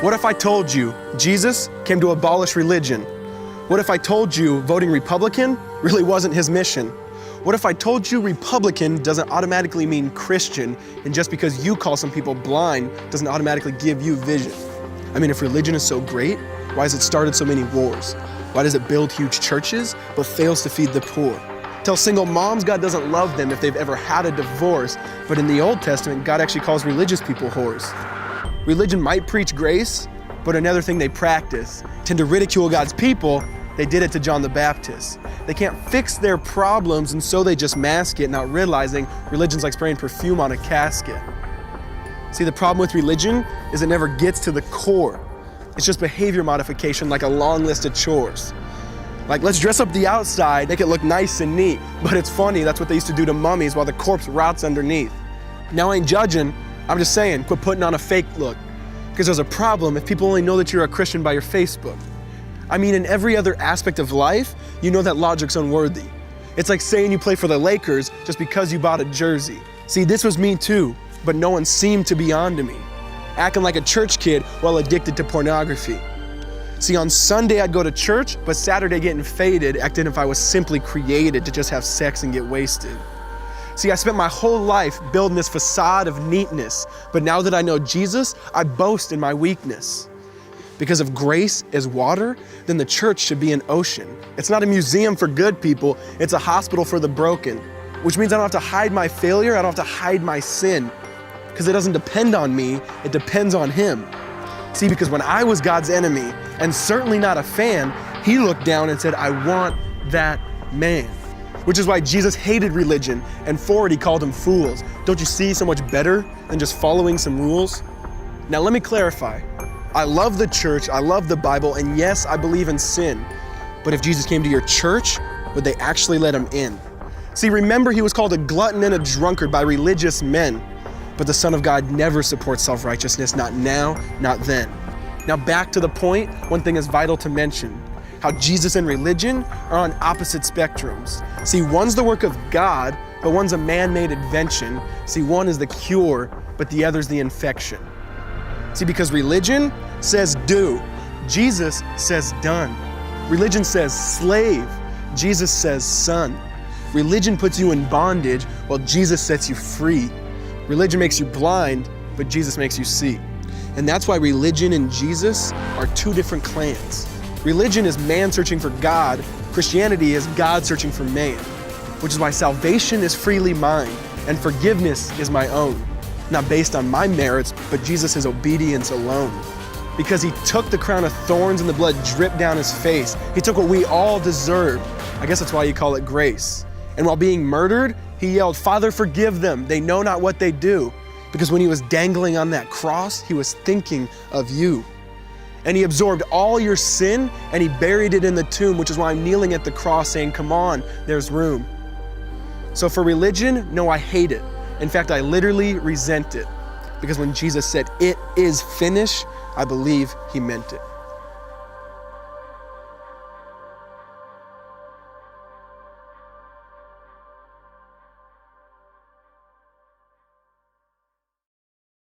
What if I told you Jesus came to abolish religion? What if I told you voting Republican really wasn't his mission? What if I told you Republican doesn't automatically mean Christian, and just because you call some people blind doesn't automatically give you vision? I mean, if religion is so great, why has it started so many wars? Why does it build huge churches but fails to feed the poor? Tell single moms God doesn't love them if they've ever had a divorce, but in the Old Testament, God actually calls religious people whores. Religion might preach grace, but another thing they practice, tend to ridicule God's people. They did it to John the Baptist. They can't fix their problems, and so they just mask it, not realizing religion's like spraying perfume on a casket. See, the problem with religion is it never gets to the core. It's just behavior modification, like a long list of chores. Like, let's dress up the outside, make it look nice and neat. But it's funny, that's what they used to do to mummies while the corpse rots underneath. Now, I ain't judging, I'm just saying, quit putting on a fake look. Because there's a problem if people only know that you're a Christian by your Facebook. I mean, in every other aspect of life, you know that logic's unworthy. It's like saying you play for the Lakers just because you bought a jersey. See, this was me too, but no one seemed to be on to me. Acting like a church kid while addicted to pornography. See, on Sunday I'd go to church, but Saturday getting faded, acting if I was simply created to just have sex and get wasted. See, I spent my whole life building this facade of neatness, but now that I know Jesus, I boast in my weakness. Because if grace is water, then the church should be an ocean. It's not a museum for good people, it's a hospital for the broken. Which means I don't have to hide my failure, I don't have to hide my sin. Because it doesn't depend on me, it depends on Him. See, because when I was God's enemy, and certainly not a fan, He looked down and said, I want that man. Which is why Jesus hated religion, and for it He called them fools. Don't you see so much better than just following some rules? Now let me clarify. I love the church, I love the Bible, and yes, I believe in sin. But if Jesus came to your church, would they actually let Him in? See, remember He was called a glutton and a drunkard by religious men. But the Son of God never supports self-righteousness, not now, not then. Now back to the point, one thing is vital to mention. How Jesus and religion are on opposite spectrums. See, one's the work of God, but one's a man-made invention. See, one is the cure, but the other's the infection. See, because religion says do, Jesus says done. Religion says slave, Jesus says son. Religion puts you in bondage, while Jesus sets you free. Religion makes you blind, but Jesus makes you see. And that's why religion and Jesus are two different clans. Religion is man searching for God. Christianity is God searching for man. Which is why salvation is freely mine, and forgiveness is my own. Not based on my merits, but Jesus' obedience alone. Because He took the crown of thorns and the blood dripped down His face. He took what we all deserved. I guess that's why you call it grace. And while being murdered, He yelled, Father, forgive them. They know not what they do. Because when He was dangling on that cross, He was thinking of you. And He absorbed all your sin and He buried it in the tomb, which is why I'm kneeling at the cross saying, come on, there's room. So for religion, no, I hate it. In fact, I literally resent it. Because when Jesus said, it is finished, I believe He meant it.